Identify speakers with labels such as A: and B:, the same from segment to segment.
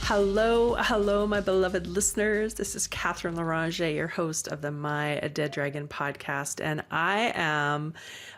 A: Hello, my beloved listeners. This is Katherine Larange, your host of the My Dead Dragon podcast, and I am,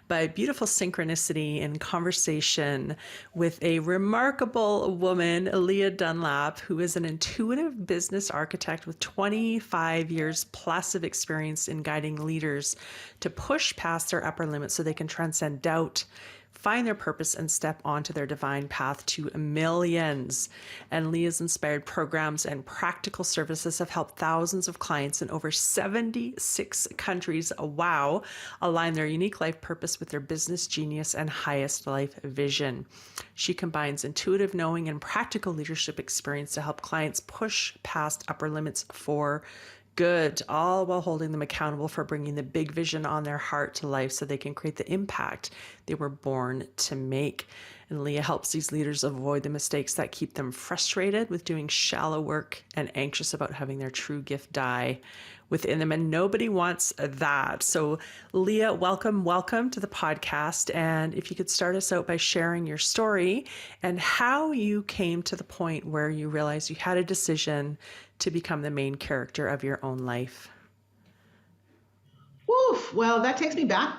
A: by beautiful synchronicity, in conversation with a remarkable woman, Lia Dunlap, who is an intuitive business architect with 25 years plus of experience in guiding leaders to push past their upper limits so they can transcend doubt, find their purpose, and step onto their divine path to millions. And Lia's inspired programs and practical services have helped thousands of clients in over 76 countries, align their unique life purpose with their business genius and highest life vision. She combines intuitive knowing and practical leadership experience to help clients push past upper limits for good, all while holding them accountable for bringing the big vision on their heart to life so they can create the impact they were born to make. And Lia helps these leaders avoid the mistakes that keep them frustrated with doing shallow work and anxious about having their true gift die within them. And nobody wants that. So Lia, welcome to the podcast. And if you could start us out by sharing your story and how you came to the point where you realized you had a decision to become the main character of your own life.
B: Woof. Well, that takes me back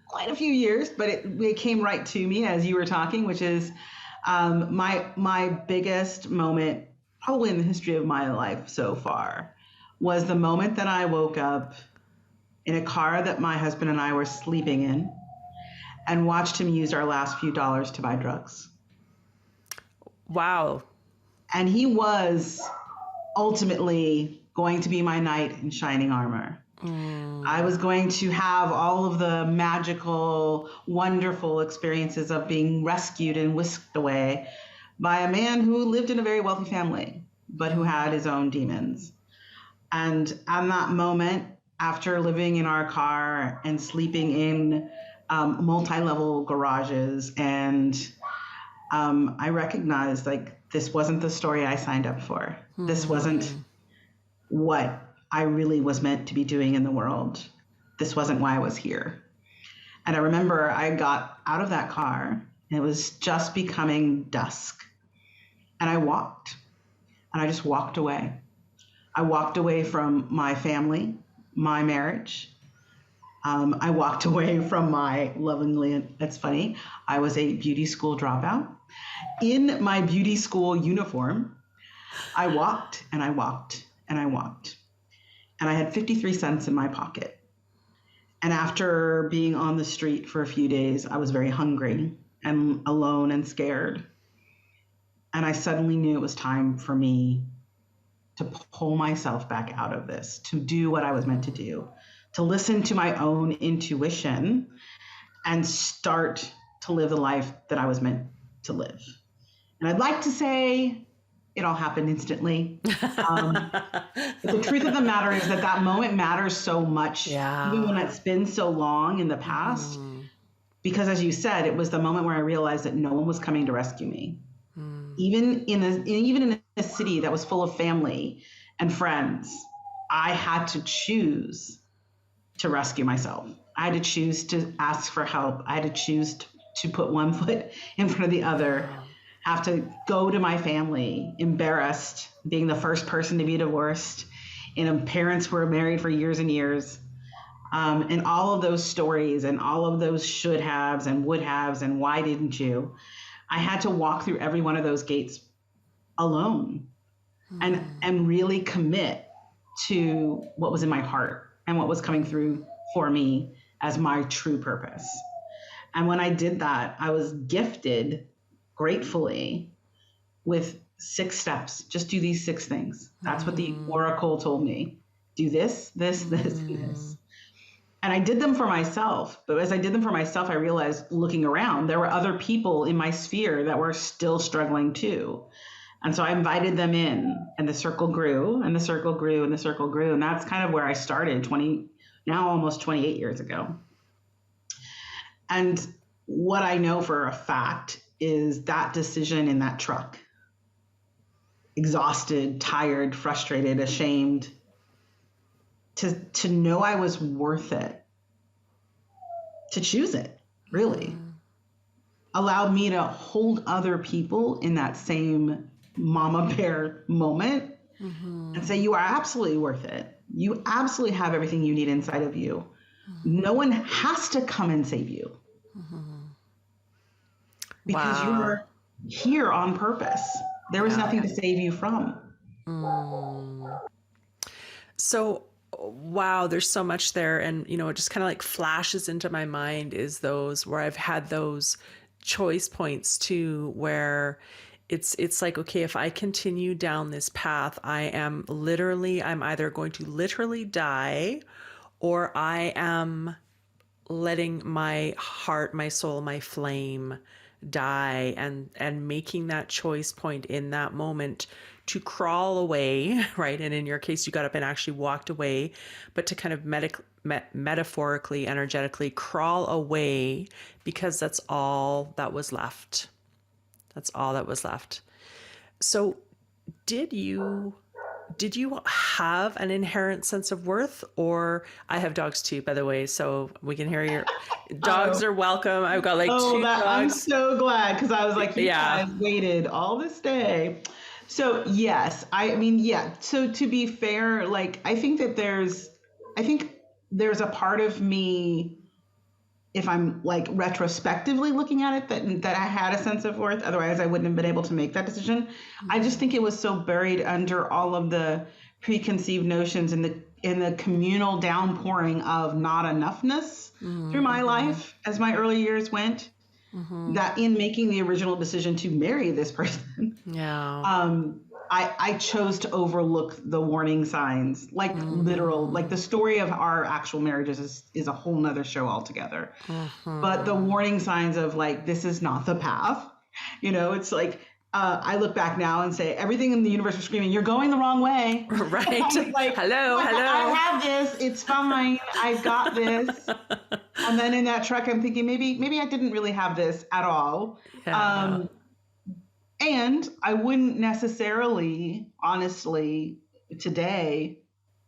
B: quite a few years, but it came right to me as you were talking, which is my biggest moment, probably in the history of my life so far, was the moment that I woke up in a car that my husband and I were sleeping in and watched him use our last few dollars to buy drugs.
A: Wow.
B: And he was ultimately going to be my knight in shining armor. I was going to have all of the magical, wonderful experiences of being rescued and whisked away by a man who lived in a very wealthy family, but who had his own demons. And at that moment, after living in our car and sleeping in multi-level garages, and I recognized this wasn't the story I signed up for. This wasn't what I really was meant to be doing in the world. This wasn't why I was here. And I remember I got out of that car and it was just becoming dusk. And I walked, and I just walked away. I walked away from my family, my marriage. I walked away from my lovingly, it's funny, I was a beauty school dropout. In my beauty school uniform, I walked and I walked and I walked. And I had 53 cents in my pocket. And after being on the street for a few days, I was very hungry and alone and scared. And I suddenly knew it was time for me to pull myself back out of this, to do what I was meant to do, to listen to my own intuition and start to live the life that I was meant to live. And I'd like to say it all happened instantly. But the truth of the matter is that moment matters so much, even when it's been so long in the past, because as you said, it was the moment where I realized that no one was coming to rescue me. Even in a city that was full of family and friends, I had to choose to rescue myself. I had to choose to ask for help. I had to choose to put one foot in front of the other, have to go to my family, embarrassed, being the first person to be divorced, and parents who were married for years and years. And all of those stories and all of those should haves and would haves and why didn't you? I had to walk through every one of those gates alone and really commit to what was in my heart and what was coming through for me as my true purpose. And when I did that, I was gifted gratefully with 6 steps. Just do these 6 things. That's what the oracle told me. Do this, this, this, and this. And I did them for myself. But as I did them for myself, I realized looking around, there were other people in my sphere that were still struggling too. And so I invited them in, and the circle grew and the circle grew and the circle grew. And that's kind of where I started almost 28 years ago. And what I know for a fact is that decision in that truck, exhausted, tired, frustrated, ashamed, to know I was worth it, to choose it, really, allowed me to hold other people in that same mama bear moment and say, you are absolutely worth it. You absolutely have everything you need inside of you. No one has to come and save you because
A: Wow.
B: you're here on purpose. There is
A: Yeah.
B: nothing to save you from.
A: So, wow, there's so much there. And, it just kind of like flashes into my mind is those where I've had those choice points too, where it's like, okay, if I continue down this path, I'm either going to literally die, or I am letting my heart, my soul, my flame die, and making that choice point in that moment to crawl away, right? And in your case, you got up and actually walked away, but to kind of metaphorically, energetically crawl away, because that's all that was left. That's all that was left. So, did you have an inherent sense of worth? Or I have dogs too, by the way, so we can hear your dogs
B: Oh,
A: are welcome. I've got like
B: oh,
A: two
B: that I'm
A: dogs.
B: so glad because I was like, you
A: Yeah.
B: guys waited all this day. So yes, I mean, yeah. So to be fair, like I think there's a part of me, if I'm like retrospectively looking at it, that I had a sense of worth. Otherwise, I wouldn't have been able to make that decision. I just think it was so buried under all of the preconceived notions and the communal downpouring of not enoughness through my life as my early years went. That in making the original decision to marry this person,
A: Yeah.
B: I chose to overlook the warning signs, like literal, like the story of our actual marriages is a whole nother show altogether. But the warning signs of like, this is not the path, it's like, I look back now and say everything in the universe was screaming, you're going the wrong way.
A: Right.
B: like,
A: Hello.
B: I have this, it's fine, I got this. And then in that truck, I'm thinking maybe I didn't really have this at all.
A: Yeah.
B: And I wouldn't necessarily, honestly, today,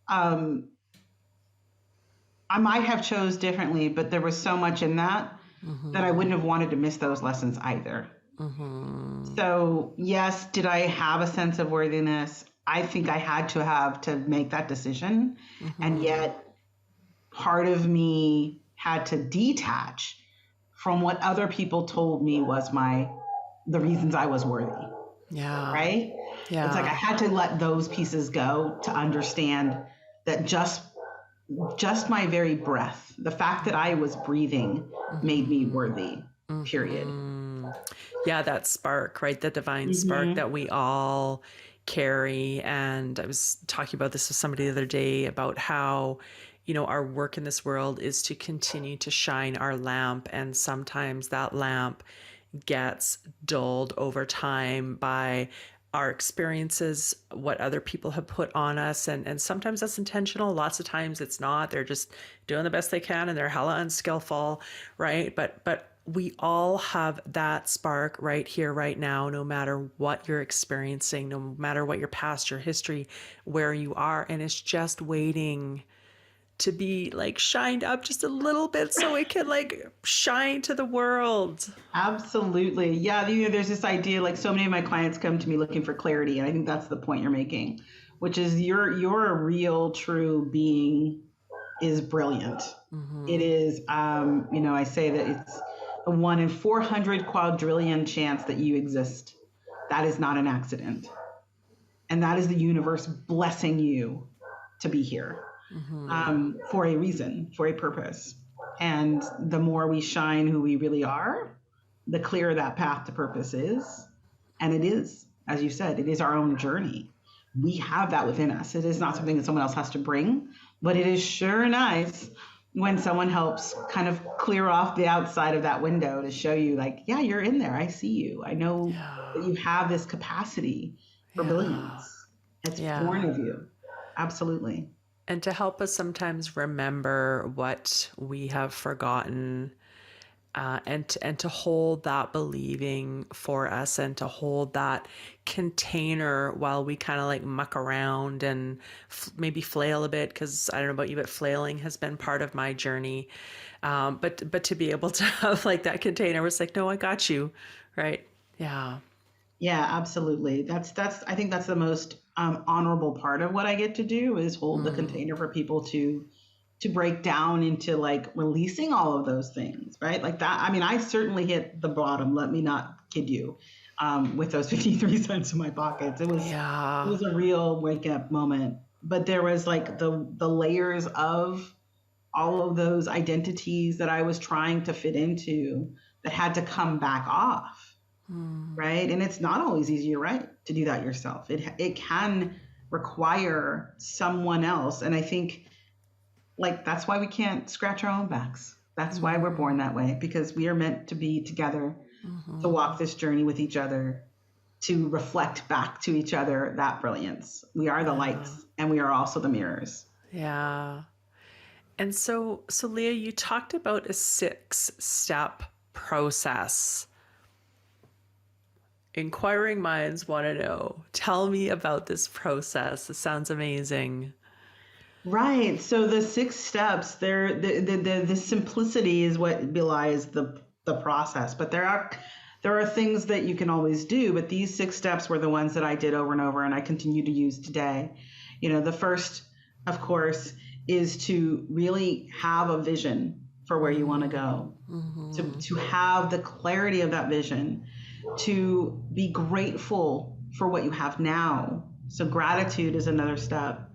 B: um, I might have chose differently, but there was so much in that that I wouldn't have wanted to miss those lessons either. So yes, did I have a sense of worthiness? I think I had to have to make that decision. And yet part of me had to detach from what other people told me was the reasons I was worthy.
A: Yeah.
B: Right?
A: Yeah.
B: It's like I had to let those pieces go to understand that just my very breath, the fact that I was breathing made me worthy. Period.
A: Yeah, that spark, right? The divine spark that we all carry. And I was talking about this with somebody the other day about how, our work in this world is to continue to shine our lamp. And sometimes that lamp gets dulled over time by our experiences, what other people have put on us. And sometimes that's intentional. Lots of times it's not. They're just doing the best they can and they're hella unskillful, right? But we all have that spark right here, right now, no matter what you're experiencing, no matter what your past, your history, where you are. And it's just waiting to be like shined up just a little bit so it can like shine to the world.
B: Absolutely. Yeah, there's this idea, like so many of my clients come to me looking for clarity, and I think that's the point you're making, which is your real true being is brilliant. It is I say that it's a 1 in 400 quadrillion chance that you exist. That is not an accident. And that is the universe blessing you to be here. For a reason, for a purpose. And the more we shine who we really are, the clearer that path to purpose is. And it is, as you said, it is our own journey. We have that within us. It is not something that someone else has to bring, but it is sure nice when someone helps kind of clear off the outside of that window to show you like, yeah, you're in there. I see you. I know that you have this capacity for brilliance. It's born of you. Absolutely.
A: And to help us sometimes remember what we have forgotten, and to hold that believing for us, and to hold that container while we kind of like muck around and maybe flail a bit, because I don't know about you, but flailing has been part of my journey. But to be able to have like that container was like, no, I got you, right? Yeah.
B: Yeah, absolutely. I think that's the most honorable part of what I get to do is hold the container for people to break down into like releasing all of those things, right? Like that. I mean, I certainly hit the bottom. Let me not kid you. With those 53 cents in my pockets, it
A: Yeah.
B: was a real wake up moment. But there was like the layers of all of those identities that I was trying to fit into that had to come back off, right? And it's not always easy, you're right, to do that yourself. It can require someone else, and I think like that's why we can't scratch our own backs. That's why we're born that way, because we are meant to be together, to walk this journey with each other, to reflect back to each other that brilliance. We are the lights and we are also the mirrors.
A: Yeah. And so Lia, you talked about a 6-step process. Inquiring minds want to know. Tell me about this process. It sounds amazing.
B: Right. So the 6 steps, the simplicity is what belies the process. But there are things that you can always do. But these 6 steps were the ones that I did over and over, and I continue to use today. The first, of course, is to really have a vision for where you want to go, to have the clarity of that vision, to be grateful for what you have now. So gratitude is another step.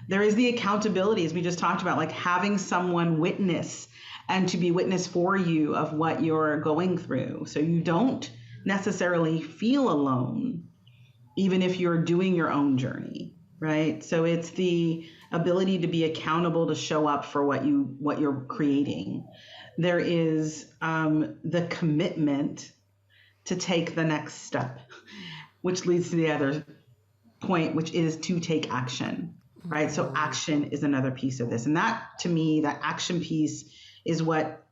B: There is the accountability, as we just talked about, like having someone witness and to be witness for you of what you're going through. So you don't necessarily feel alone, even if you're doing your own journey, right? So it's the ability to be accountable, to show up for what you're creating. There is the commitment to take the next step, which leads to the other point, which is to take action. Right. So action is another piece of this. And that, to me, that action piece is what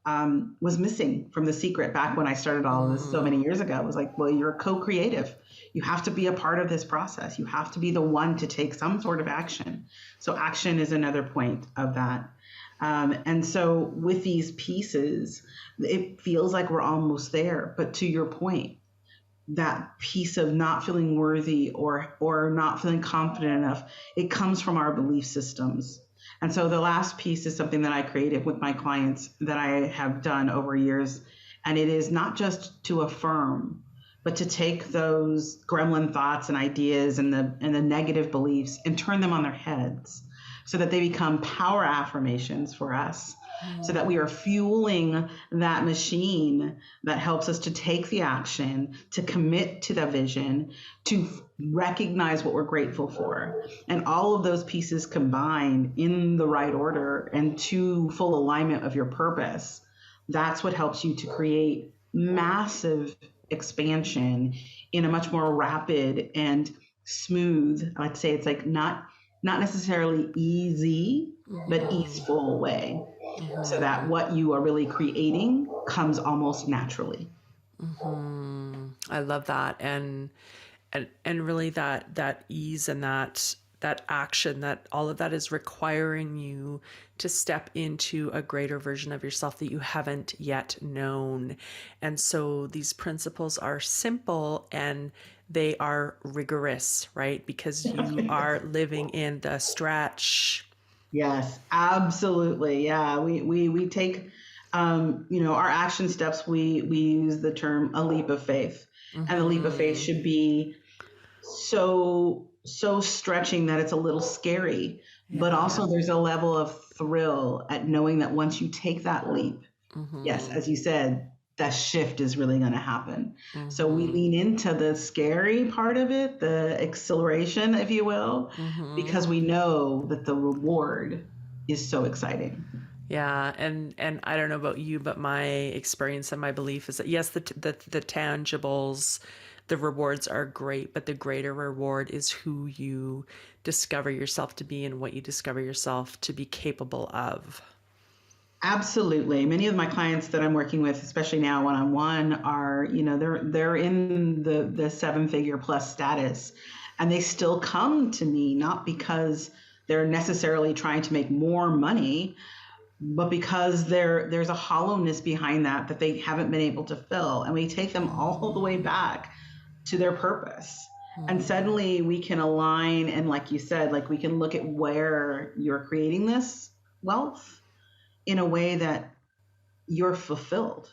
B: was missing from The Secret back when I started all of this so many years ago. It was like, well, you're a co-creative. You have to be a part of this process. You have to be the one to take some sort of action. So action is another point of that. And so with these pieces, it feels like we're almost there. But to your point, that piece of not feeling worthy or not feeling confident enough, it comes from our belief systems. And so the last piece is something that I created with my clients that I have done over years. And it is not just to affirm, but to take those gremlin thoughts and ideas and the negative beliefs and turn them on their heads so that they become power affirmations for us. So that we are fueling that machine that helps us to take the action, to commit to the vision, to recognize what we're grateful for. And all of those pieces combined in the right order and to full alignment of your purpose, that's what helps you to create massive expansion in a much more rapid and smooth, I'd say it's like not necessarily easy, but easeful way. So that what you are really creating comes almost naturally.
A: I love that. And really that ease and that action, that all of that is requiring you to step into a greater version of yourself that you haven't yet known. And so these principles are simple and they are rigorous, right? Because you are living in the stretch.
B: Yes, absolutely. Yeah, we take our action steps. We use the term a leap of faith, and the leap of faith should be so stretching that it's a little scary, but also there's a level of thrill at knowing that once you take that leap, yes, as you said, that shift is really going to happen. So we lean into the scary part of it, the exhilaration, if you will, because we know that the reward is so exciting.
A: Yeah, and I don't know about you, but my experience and my belief is that yes, the tangibles, the rewards are great, but the greater reward is who you discover yourself to be and what you discover yourself to be capable of.
B: Absolutely. Many of my clients that I'm working with, especially now one-on-one, are, they're in the 7-figure plus status, and they still come to me not because they're necessarily trying to make more money, but because there's a hollowness behind that they haven't been able to fill. And we take them all the way back to their purpose. And suddenly we can align. And like you said, like we can look at where you're creating this wealth in a way that you're fulfilled.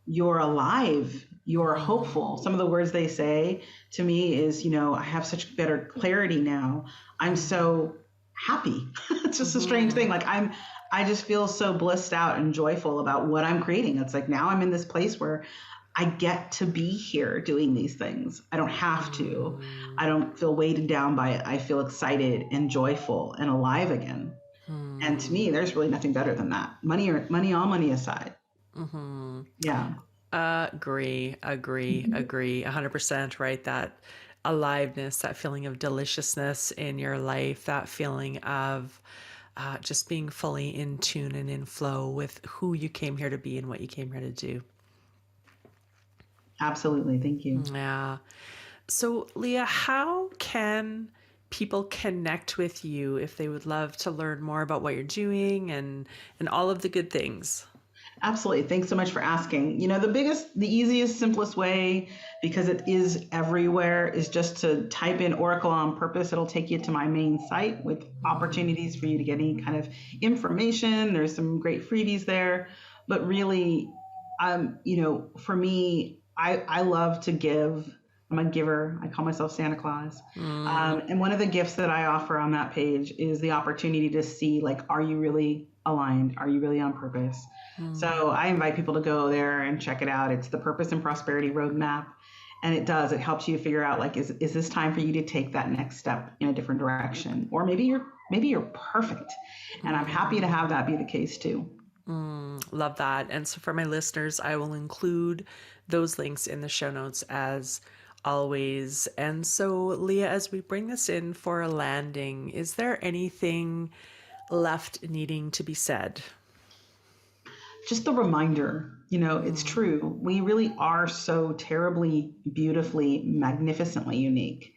B: You're alive. You're hopeful. Some of the words they say to me is, I have such better clarity now. I'm so happy. It's just a strange thing. Like I just feel so blissed out and joyful about what I'm creating. It's like now I'm in this place where I get to be here doing these things. I don't have to. I don't feel weighted down by it. I feel excited and joyful and alive again. And to me, there's really nothing better than that. All money aside. Yeah.
A: Agree. 100%, right? That aliveness, that feeling of deliciousness in your life, that feeling of just being fully in tune and in flow with who you came here to be and what you came here to do.
B: Absolutely. Thank you.
A: Yeah. So, Lia, how can people connect with you if they would love to learn more about what you're doing and all of the good things?
B: Absolutely. Thanks so much for asking. The easiest, simplest way, because it is everywhere, is just to type in Oracle on Purpose. It'll take you to my main site with opportunities for you to get any kind of information. There's some great freebies there. But really, for me, I love to give. I'm a giver. I call myself Santa Claus. And one of the gifts that I offer on that page is the opportunity to see, like, are you really aligned? Are you really on purpose? So I invite people to go there and check it out. It's the Purpose and Prosperity Roadmap. And it helps you figure out, like, is this time for you to take that next step in a different direction? Or maybe you're perfect. And I'm happy to have that be the case too.
A: Love that. And so for my listeners, I will include those links in the show notes as always. And so, Lia, as we bring this in for a landing, is there anything left needing to be said?
B: Just the reminder, it's true. We really are so terribly, beautifully, magnificently unique.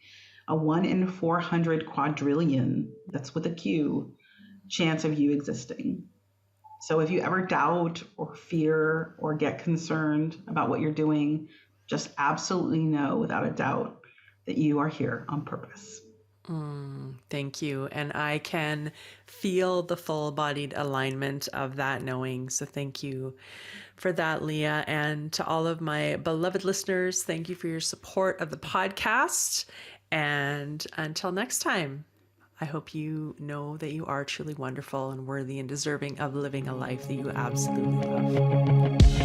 B: A 1 in 400 quadrillion, that's with a Q, chance of you existing. So if you ever doubt or fear or get concerned about what you're doing, just absolutely know without a doubt that you are here on purpose.
A: Thank you. And I can feel the full-bodied alignment of that knowing. So thank you for that, Lia. And to all of my beloved listeners, thank you for your support of the podcast. And until next time, I hope you know that you are truly wonderful and worthy and deserving of living a life that you absolutely love.